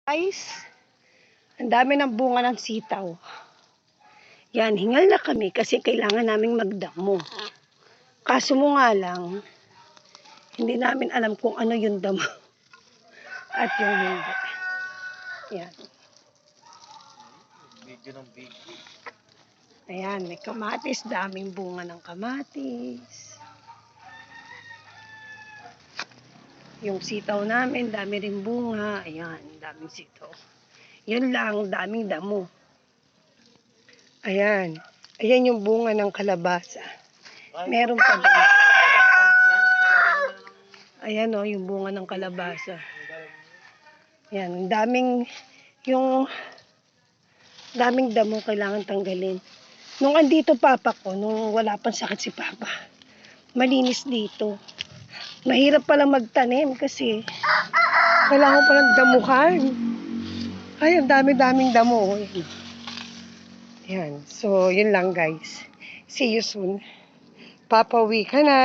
Guys, ang dami ng bunga ng sitaw. Yan, hingal na kami kasi kailangan naming magdamo. Kaso mo nga lang, hindi namin alam kung ano yung damo at yung hindi. Yan. Ayan, may kamatis, daming bunga ng kamatis. Yung sitaw namin, dami rin bunga. Ayan, daming sitaw. Yun lang, daming damo. Ayan. Ayan yung bunga ng kalabasa. Meron pa din. Ayan o, yung bunga ng kalabasa. Ayan, daming damo kailangan tanggalin. Nung andito papa ko, nung wala pang sakit si papa, malinis dito. Mahirap palang magtanim kasi kailangan palang damuhan. Ay, ang dami-daming damo. Yan. So, yun lang guys. See you soon. Papauwi ka na.